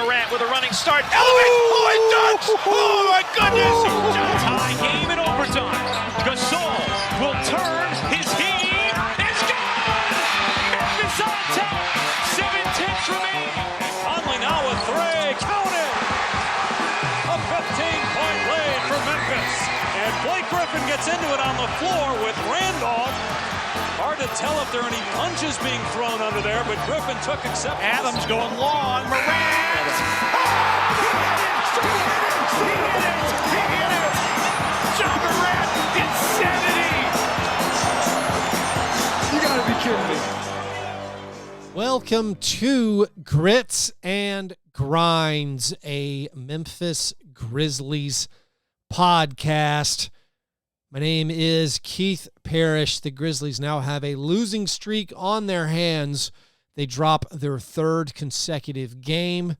Morant with a running start. Elevates. Oh, he dunks. Oh, my goodness. He dunks. Tie game in overtime. Gasol will turn. His heave is good. Memphis on top. 7-10 remaining. Conley now with three. Count it. A 15-point lead for Memphis. And Blake Griffin gets into it on the floor with Randolph. Hard to tell if there are any punches being thrown under there, but Griffin took acceptance. Adams going long. Morant. He hit it. John Morant, insanity. You gotta be kidding me. Welcome to Grits and Grinds, a Memphis Grizzlies podcast. My name is Keith Parish. The Grizzlies now have a losing streak on their hands. They drop their third consecutive game,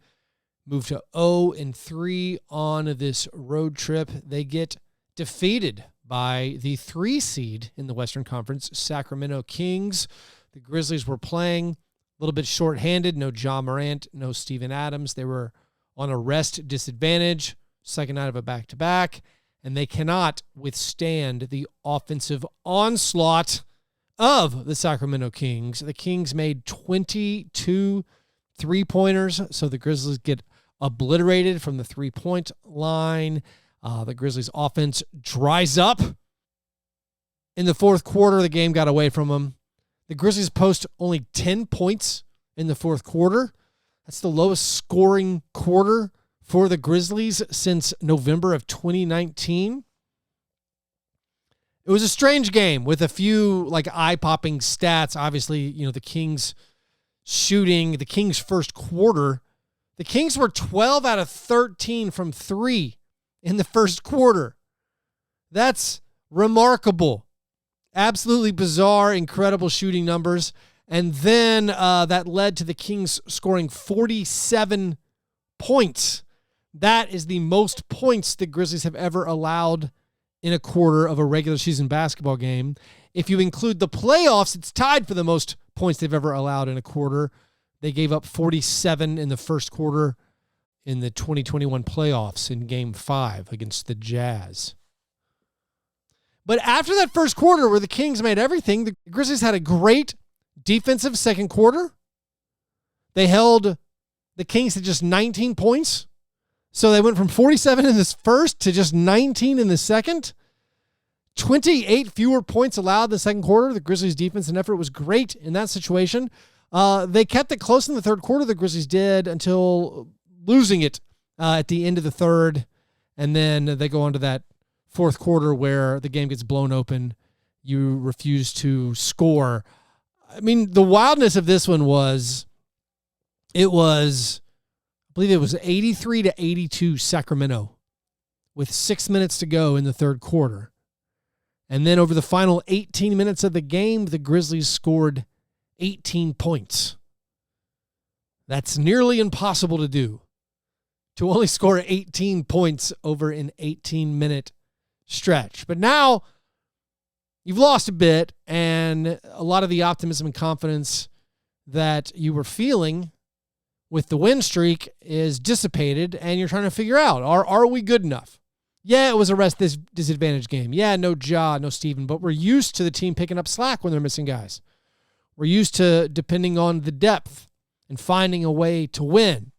move to 0-3 on this road trip. They get defeated by the 3 seed in the Western Conference, Sacramento Kings. The Grizzlies were playing a little bit shorthanded. No Ja Morant, no Steven Adams. They were on a rest disadvantage, second night of a back-to-back. And they cannot withstand the offensive onslaught of the Sacramento Kings. The Kings made 22 three-pointers, so the Grizzlies get obliterated from the three-point line. The Grizzlies' offense dries up. In the fourth quarter, the game got away from them. The Grizzlies post only 10 points in the fourth quarter. That's the lowest scoring quarter for the Grizzlies since November of 2019. It was a strange game with a few eye-popping stats. Obviously, the Kings shooting, the Kings' first quarter. The Kings were 12 out of 13 from 3 in the first quarter. That's remarkable. Absolutely bizarre, incredible shooting numbers. And then that led to the Kings scoring 47 points. That is the most points the Grizzlies have ever allowed in a quarter of a regular season basketball game. If you include the playoffs, it's tied for the most points they've ever allowed in a quarter. They gave up 47 in the first quarter in the 2021 playoffs in Game 5 against the Jazz. But after that first quarter where the Kings made everything, the Grizzlies had a great defensive second quarter. They held the Kings to just 19 points. So they went from 47 in this first to just 19 in the second. 28 fewer points allowed in the second quarter. The Grizzlies' defense and effort was great in that situation. They kept it close in the third quarter, the Grizzlies did, until losing it at the end of the third. And then they go on to that fourth quarter where the game gets blown open. You refuse to score. I mean, the wildness of this one was, I believe it was 83-82 Sacramento with 6 minutes to go in the third quarter. And then over the final 18 minutes of the game, the Grizzlies scored 18 points. That's nearly impossible to do, to only score 18 points over an 18-minute stretch. But now you've lost a bit, and a lot of the optimism and confidence that you were feeling with the win streak is dissipated, and you're trying to figure out, are we good enough? Yeah, it was a rest disadvantage game. Yeah, no Ja, no Steven, but we're used to the team picking up slack when they're missing guys. We're used to depending on the depth and finding a way to win.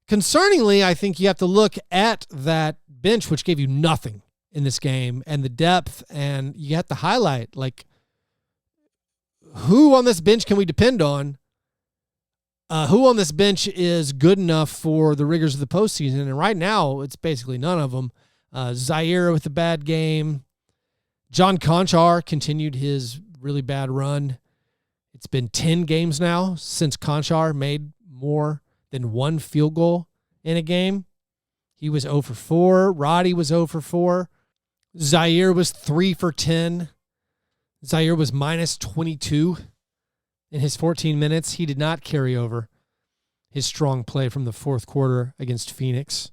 Concerningly, I think you have to look at that bench, which gave you nothing in this game, and the depth, and you have to highlight, who on this bench can we depend on? Who on this bench is good enough for the rigors of the postseason? And right now, it's basically none of them. Zaire with a bad game. John Conchar continued his really bad run. It's been 10 games now since Conchar made more than one field goal in a game. He was 0 for 4. Roddy was 0 for 4. Zaire was 3 for 10. Zaire was minus 22. In his 14 minutes, he did not carry over his strong play from the fourth quarter against Phoenix.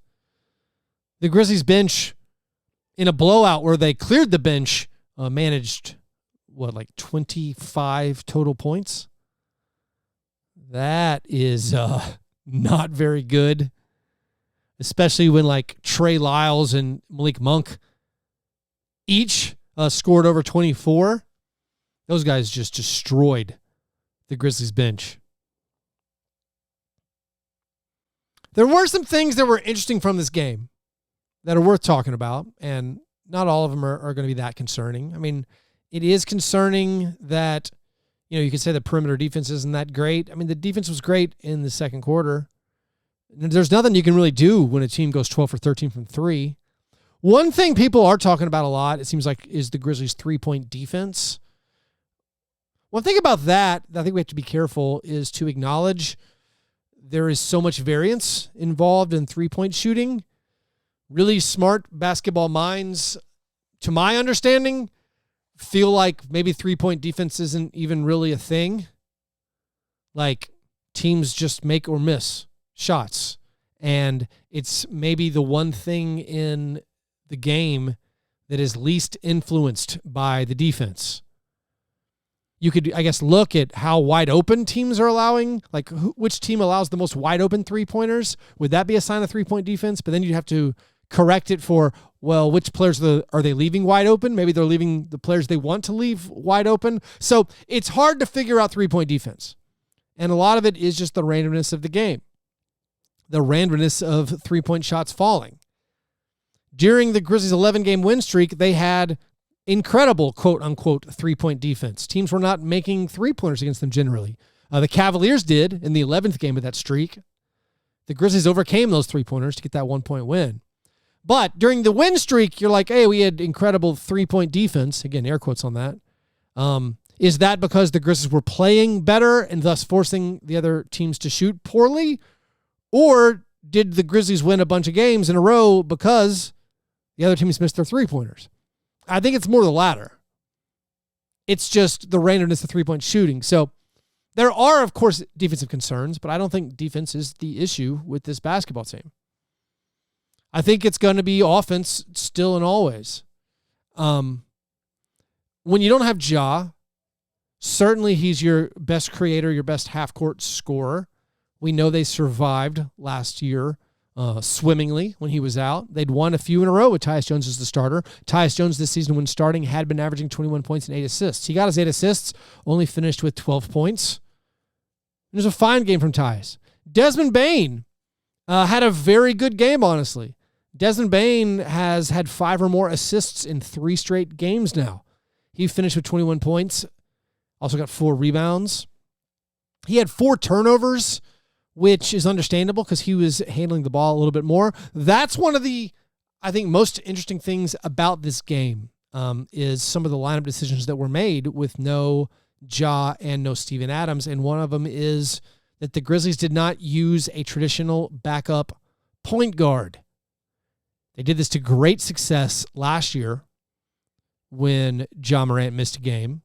The Grizzlies bench, in a blowout where they cleared the bench, managed, 25 total points? That is not very good, especially when like Trey Lyles and Malik Monk each scored over 24. Those guys just destroyed the Grizzlies bench. There were some things that were interesting from this game that are worth talking about, and not all of them are going to be that concerning. I mean, it is concerning that, you could say the perimeter defense isn't that great. I mean, the defense was great in the second quarter. There's nothing you can really do when a team goes 12 for 13 from three. One thing people are talking about a lot, it seems like, is the Grizzlies' three-point defense. One thing about that I think we have to be careful is to acknowledge there is so much variance involved in three-point shooting. Really smart basketball minds, to my understanding, feel like maybe three-point defense isn't even really a thing. Like, teams just make or miss shots. And it's maybe the one thing in the game that is least influenced by the defense. You could, I guess, look at how wide open teams are allowing, like which team allows the most wide open three-pointers. Would that be a sign of three-point defense? But then you'd have to correct it for, well, which players are they leaving wide open? Maybe they're leaving the players they want to leave wide open. So it's hard to figure out three-point defense. And a lot of it is just the randomness of the game, the randomness of three-point shots falling. During the Grizzlies' 11-game win streak, they had incredible, quote-unquote, three-point defense. Teams were not making three-pointers against them generally. The Cavaliers did in the 11th game of that streak. The Grizzlies overcame those three-pointers to get that one-point win. But during the win streak, you're like, hey, we had incredible three-point defense. Again, air quotes on that. Is that because the Grizzlies were playing better and thus forcing the other teams to shoot poorly? Or did the Grizzlies win a bunch of games in a row because the other teams missed their three-pointers? I think it's more the latter. It's just the randomness of three-point shooting. So there are, of course, defensive concerns, but I don't think defense is the issue with this basketball team. I think it's going to be offense still and always. When you don't have Ja, certainly he's your best creator, your best half-court scorer. We know they survived last year swimmingly when he was out. They'd won a few in a row with Tyus Jones as the starter. Tyus Jones this season when starting had been averaging 21 points and 8 assists. He got his 8 assists, only finished with 12 points. It was a fine game from Tyus. Desmond Bane had a very good game, honestly. Desmond Bane has had 5 or more assists in 3 straight games now. He finished with 21 points, also got 4 rebounds. He had 4 turnovers, which is understandable because he was handling the ball a little bit more. That's one of the, I think, most interesting things about this game is some of the lineup decisions that were made with no Ja and no Steven Adams. And one of them is that the Grizzlies did not use a traditional backup point guard. They did this to great success last year when Ja Morant missed a game.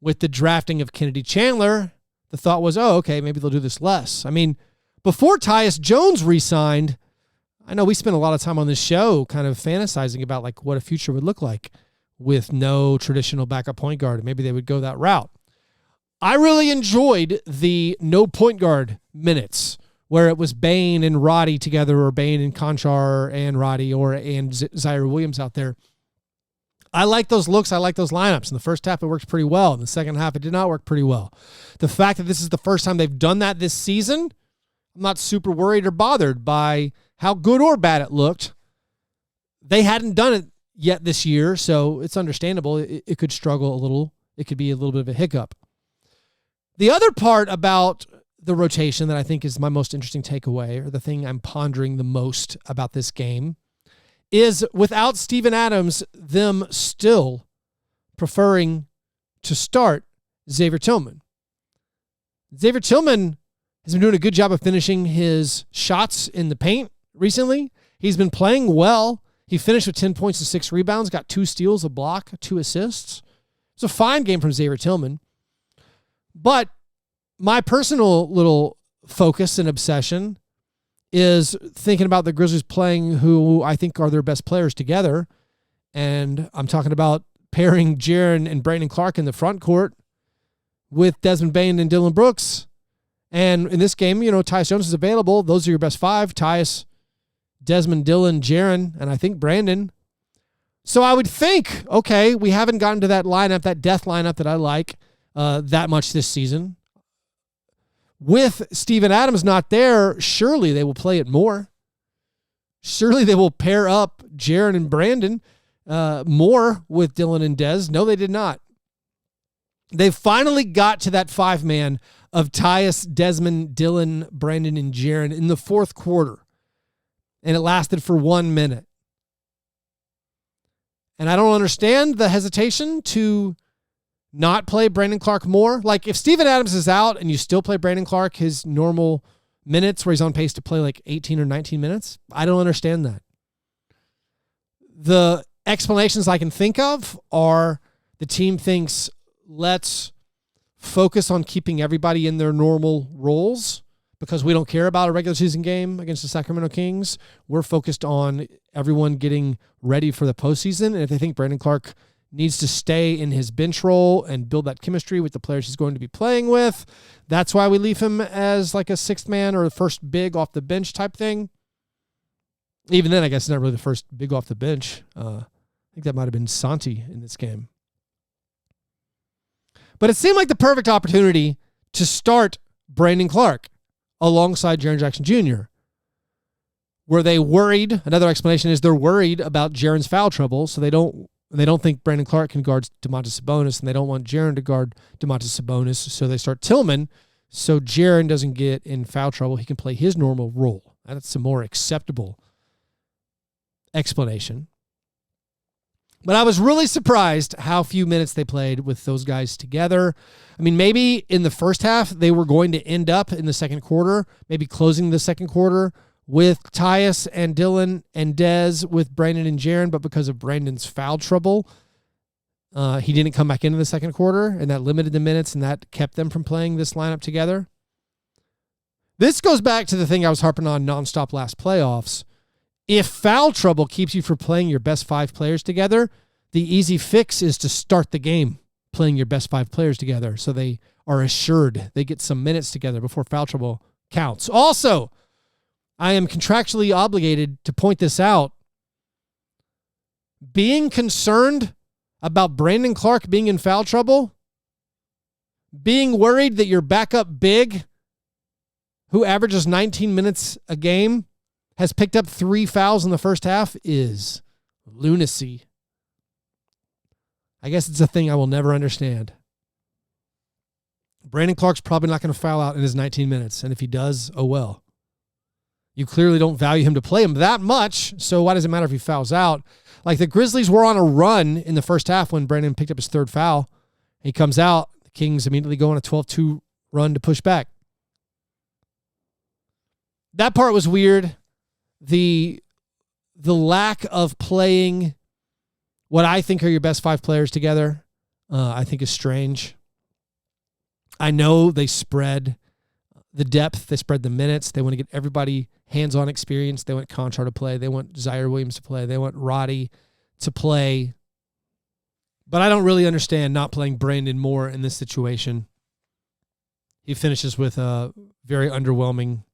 With the drafting of Kennedy Chandler, the thought was, oh, okay, maybe they'll do this less. I mean, before Tyus Jones re-signed, I know we spent a lot of time on this show kind of fantasizing about like what a future would look like with no traditional backup point guard. Maybe they would go that route. I really enjoyed the no point guard minutes where it was Bane and Roddy together, or Bane and Conchar and Roddy, and Zaire Williams out there. I like those looks. I like those lineups. In the first half, it worked pretty well. In the second half, it did not work pretty well. The fact that this is the first time they've done that this season, I'm not super worried or bothered by how good or bad it looked. They hadn't done it yet this year, so it's understandable. It could struggle a little. It could be a little bit of a hiccup. The other part about the rotation that I think is my most interesting takeaway, or the thing I'm pondering the most about this game, is without Steven Adams, them still preferring to start Xavier Tillman. Xavier Tillman has been doing a good job of finishing his shots in the paint recently. He's been playing well. He finished with 10 points and 6 rebounds, got 2 steals, a block, 2 assists. It's a fine game from Xavier Tillman. But my personal little focus and obsession is thinking about the Grizzlies playing who I think are their best players together. And I'm talking about pairing Jaren and Brandon Clark in the front court with Desmond Bane and Dylan Brooks And in this game, Tyus Jones is available. Those are your best five: Tyus, Desmond, Dillon, Jaren, and I think Brandon. So I would think, okay, we haven't gotten to that lineup, that death lineup that I like that much this season. With Steven Adams not there, surely they will play it more. Surely they will pair up Jaren and Brandon more with Dillon and Dez. No, they did not. They finally got to that five-man of Tyus, Desmond, Dillon, Brandon, and Jaren in the fourth quarter. And it lasted for 1 minute. And I don't understand the hesitation to not play Brandon Clark more. Like, if Steven Adams is out and you still play Brandon Clark his normal minutes where he's on pace to play like 18 or 19 minutes, I don't understand that. The explanations I can think of are the team thinks, let's focus on keeping everybody in their normal roles because we don't care about a regular season game against the Sacramento Kings. We're focused on everyone getting ready for the postseason. And if they think Brandon Clark needs to stay in his bench role and build that chemistry with the players he's going to be playing with, that's why we leave him as like a sixth man or the first big off the bench type thing. Even then, I guess it's not really the first big off the bench. I think that might have been Santi in this game. But it seemed like the perfect opportunity to start Brandon Clark alongside Jaren Jackson Jr. Were they worried? Another explanation is they're worried about Jaren's foul trouble, so they don't think Brandon Clark can guard Domantas Sabonis, and they don't want Jaren to guard Domantas Sabonis, so they start Tillman, so Jaren doesn't get in foul trouble. He can play his normal role. That's a more acceptable explanation. But I was really surprised how few minutes they played with those guys together. I mean, maybe in the first half, they were going to end up in the second quarter, maybe closing the second quarter with Tyus and Dillon and Dez with Brandon and Jaren, but because of Brandon's foul trouble, he didn't come back into the second quarter, and that limited the minutes, and that kept them from playing this lineup together. This goes back to the thing I was harping on nonstop last playoffs. If foul trouble keeps you from playing your best five players together, the easy fix is to start the game playing your best five players together so they are assured they get some minutes together before foul trouble counts. Also, I am contractually obligated to point this out. Being concerned about Brandon Clark being in foul trouble, being worried that your backup big, who averages 19 minutes a game, has picked up 3 fouls in the first half is lunacy. I guess it's a thing I will never understand. Brandon Clark's probably not going to foul out in his 19 minutes, and if he does, oh well. You clearly don't value him to play him that much, so why does it matter if he fouls out? Like the Grizzlies were on a run in the first half when Brandon picked up his third foul. He comes out, the Kings immediately go on a 12-2 run to push back. That part was weird. The lack of playing what I think are your best five players together, I think is strange. I know they spread the depth, they spread the minutes, they want to get everybody hands-on experience. They want Conchar to play, they want Zaire Williams to play, they want Roddy to play. But I don't really understand not playing Brandon more in this situation. He finishes with a very underwhelming,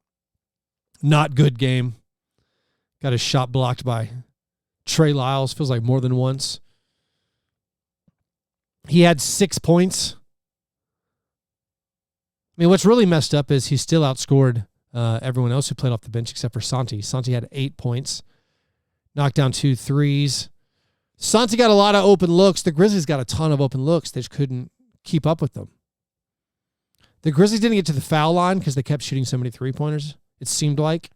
not good game. Got his shot blocked by Trey Lyles, feels like more than once. He had 6 points. I mean, what's really messed up is he still outscored everyone else who played off the bench except for Santi. Santi had 8 points, knocked down 2 threes. Santi got a lot of open looks. The Grizzlies got a ton of open looks. They just couldn't keep up with them. The Grizzlies didn't get to the foul line because they kept shooting so many three-pointers, it seemed like.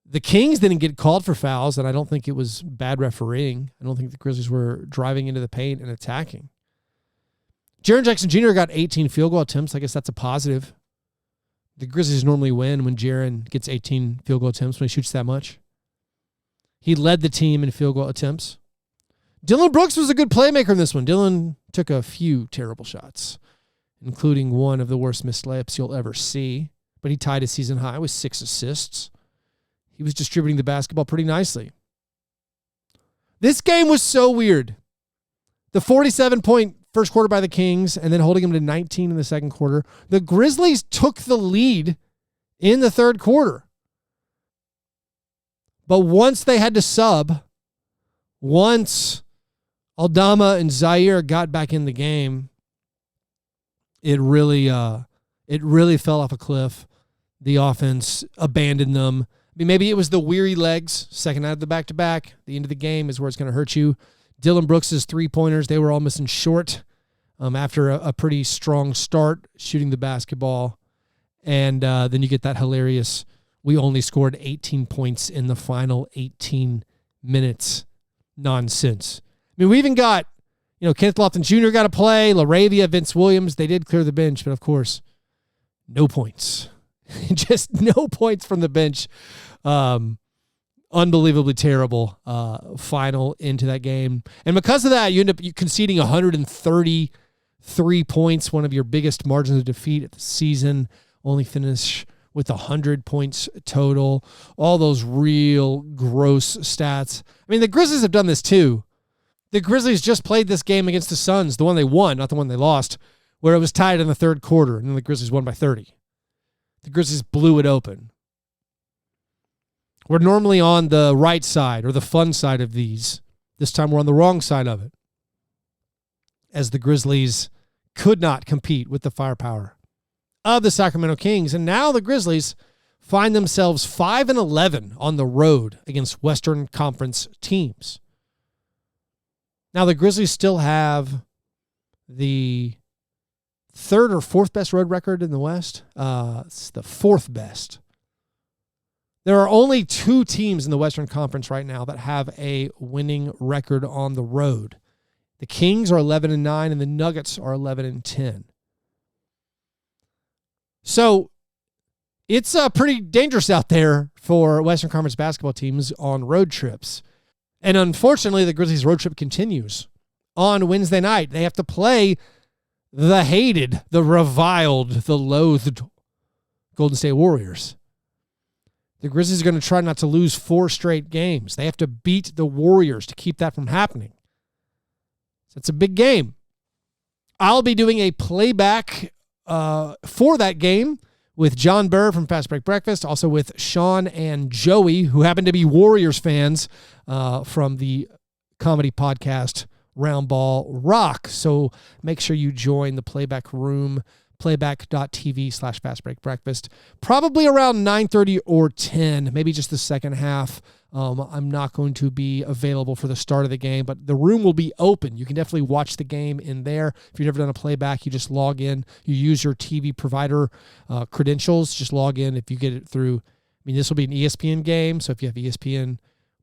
The Kings didn't get called for fouls, and I don't think it was bad refereeing. I don't think the Grizzlies were driving into the paint and attacking. Jaren Jackson Jr. got 18 field goal attempts. I guess that's a positive. The Grizzlies normally win when Jaren gets 18 field goal attempts when he shoots that much. He led the team in field goal attempts. Dillon Brooks was a good playmaker in this one. Dillon took a few terrible shots, including one of the worst missed layups you'll ever see. But he tied his season high with 6 assists. He was distributing the basketball pretty nicely. This game was so weird. The 47-point first quarter by the Kings and then holding them to 19 in the second quarter. The Grizzlies took the lead in the third quarter. But once they had to sub, once Aldama and Zaire got back in the game, it really fell off a cliff. The offense abandoned them. I mean, maybe it was the weary legs, second out of the back-to-back. The end of the game is where it's going to hurt you. Dylan Brooks' three-pointers, they were all missing short after a pretty strong start shooting the basketball. And then you get that hilarious, we only scored 18 points in the final 18 minutes nonsense. I mean, we even got, Kenneth Lofton Jr. got to play, LaRavia, Vince Williams. They did clear the bench, but of course, no points. Just no points from the bench. Unbelievably terrible final into that game. And because of that, you end up conceding 133 points, one of your biggest margins of defeat of the season. Only finish with 100 points total. All those real gross stats. I mean, the Grizzlies have done this too. The Grizzlies just played this game against the Suns, the one they won, not the one they lost, where it was tied in the third quarter, and then the Grizzlies won by 30. The Grizzlies blew it open. We're normally on the right side or the fun side of these. This time we're on the wrong side of it, as the Grizzlies could not compete with the firepower of the Sacramento Kings. And now the Grizzlies find themselves 5-11 on the road against Western Conference teams. Now the Grizzlies still have the third or fourth best road record in the West. It's the fourth best. There are only two teams in the Western Conference right now that have a winning record on the road. The Kings are 11-9 and the Nuggets are 11-10. So it's pretty dangerous out there for Western Conference basketball teams on road trips. And unfortunately, the Grizzlies' road trip continues on Wednesday night. They have to play the hated, the reviled, the loathed Golden State Warriors. The Grizzlies are going to try not to lose 4 straight games. They have to beat the Warriors to keep that from happening. So it's a big game. I'll be doing a playback for that game with John Burr from Fast Break Breakfast, also with Sean and Joey, who happen to be Warriors fans from the comedy podcast Round Ball Rock. So make sure you join the playback room, playback.tv/fastbreakbreakfast, probably around 9:30 or 10, maybe just the second half. I'm not going to be available for the start of the game, but the room will be open. You can definitely watch the game in there. If you've never done a playback, you just log in. You use your TV provider credentials. Just log in. If you get it through, this will be an ESPN game, so if you have ESPN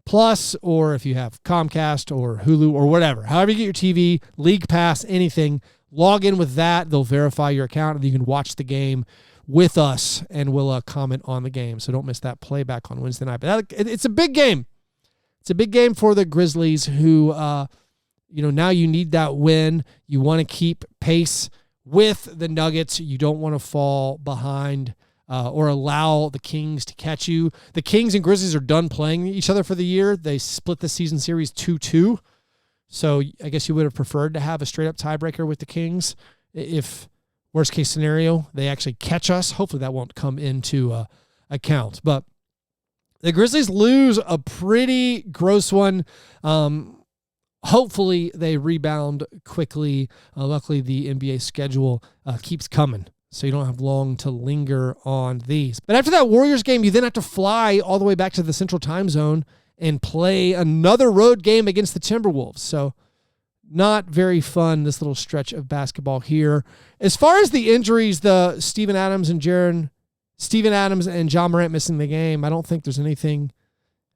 Plus, or if you have Comcast or Hulu or whatever, however you get your TV, League Pass, anything, log in with that. They'll verify your account, and you can watch the game with us, and we'll comment on the game. So don't miss that playback on Wednesday night. But it's a big game. It's a big game for the Grizzlies, who, now you need that win. You want to keep pace with the Nuggets. You don't want to fall behind or allow the Kings to catch you. The Kings and Grizzlies are done playing each other for the year. They split the season series 2-2. So I guess you would have preferred to have a straight-up tiebreaker with the Kings. If, worst case scenario, they actually catch us. Hopefully that won't come into account. But the Grizzlies lose a pretty gross one. Hopefully they rebound quickly. Luckily, the NBA schedule keeps coming, so you don't have long to linger on these. But after that Warriors game, you then have to fly all the way back to the Central Time Zone and play another road game against the Timberwolves. So not very fun, this little stretch of basketball here. As far as the injuries, the Steven Adams and John Morant missing the game, I don't think there's anything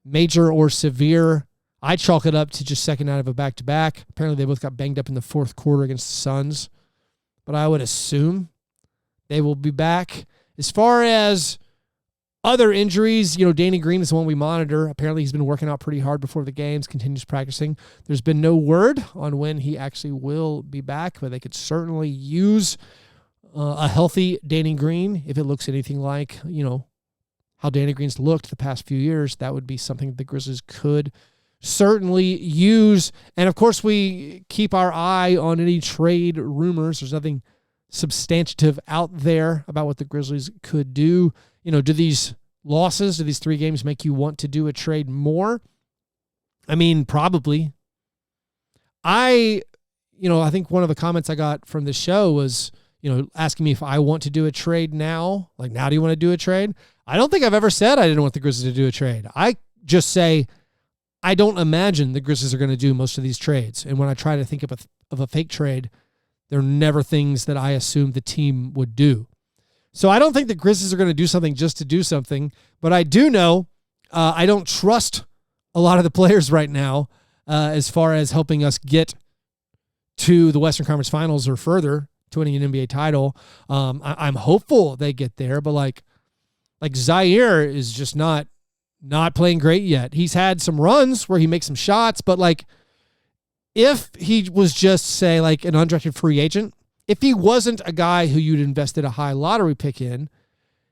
major or severe. I chalk it up to just second out of a back-to-back. Apparently they both got banged up in the fourth quarter against the Suns. But I would assume they will be back. As far as other injuries, Danny Green is the one we monitor. Apparently he's been working out pretty hard before the games, continues practicing. There's been no word on when he actually will be back, but they could certainly use a healthy Danny Green. If it looks anything like, how Danny Green's looked the past few years, that would be something the Grizzlies could certainly use. And of course, we keep our eye on any trade rumors. There's nothing substantive out there about what the Grizzlies could do. Do these losses, do these 3 games make you want to do a trade more? I mean, probably. I think one of the comments I got from the show was, asking me if I want to do a trade now. Like, now do you want to do a trade? I don't think I've ever said I didn't want the Grizzlies to do a trade. I just say I don't imagine the Grizzlies are going to do most of these trades. And when I try to think of a fake trade, they're never things that I assume the team would do. So I don't think the Grizzlies are going to do something just to do something. But I do know I don't trust a lot of the players right now as far as helping us get to the Western Conference Finals or further to winning an NBA title. I'm hopeful they get there, but like Zaire is just not playing great yet. He's had some runs where he makes some shots, but like if he was just, say, like an undrafted free agent, if he wasn't a guy who you'd invested a high lottery pick in,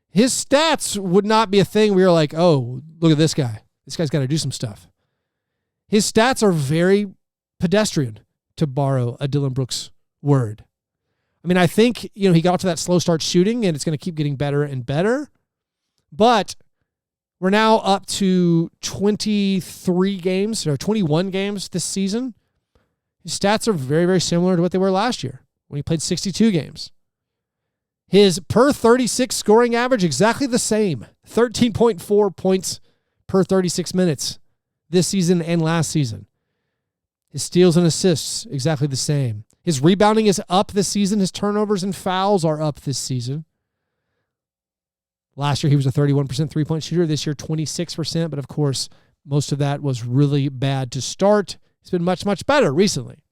his stats would not be a thing where you're like, oh, look at this guy. This guy's got to do some stuff. His stats are very pedestrian, to borrow a Dylan Brooks word. I mean, I think, he got off to that slow start shooting, and it's going to keep getting better and better. But we're now up to 23 games, or 21 games this season. His stats are very, very similar to what they were last year when he played 62 games. His per 36 scoring average, exactly the same. 13.4 points per 36 minutes this season and last season. His steals and assists, exactly the same. His rebounding is up this season. His turnovers and fouls are up this season. Last year, he was a 31% three-point shooter. This year, 26%. But, of course, most of that was really bad to start. He's been much, much better recently.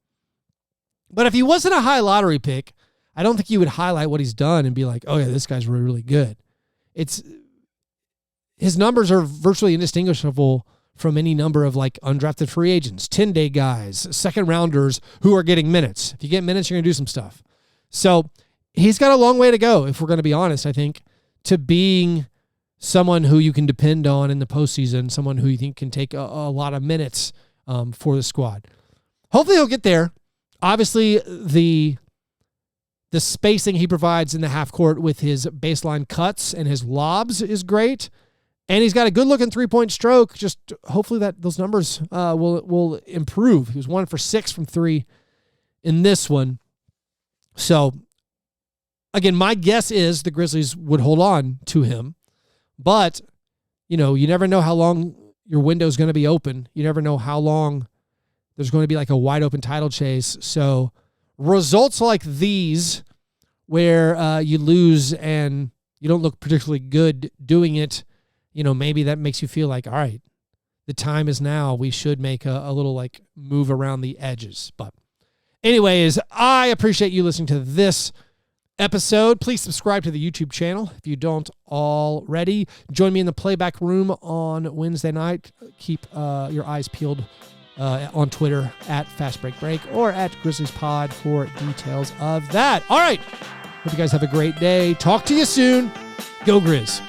But if he wasn't a high lottery pick, I don't think you would highlight what he's done and be like, oh, yeah, this guy's really, really good. His numbers are virtually indistinguishable from any number of like undrafted free agents, 10-day guys, second rounders who are getting minutes. If you get minutes, you're going to do some stuff. So he's got a long way to go, if we're going to be honest, I think, to being someone who you can depend on in the postseason, someone who you think can take a lot of minutes for the squad. Hopefully he'll get there. Obviously, the spacing he provides in the half court with his baseline cuts and his lobs is great. And he's got a good-looking three-point stroke. Just hopefully that those numbers will improve. He was 1 for 6 from 3 in this one. So, again, my guess is the Grizzlies would hold on to him. But, you never know how long your window is going to be open. You never know how long there's going to be like a wide-open title chase. So, results like these where you lose and you don't look particularly good doing it, maybe that makes you feel like, all right, the time is now. We should make a little like move around the edges. But anyways, I appreciate you listening to this episode. Please subscribe to the YouTube channel if you don't already. Join me in the playback room on Wednesday night. Keep your eyes peeled on Twitter at FastBreakBreak or at Grizzlies Pod for details of that. All right. Hope you guys have a great day. Talk to you soon. Go Grizz.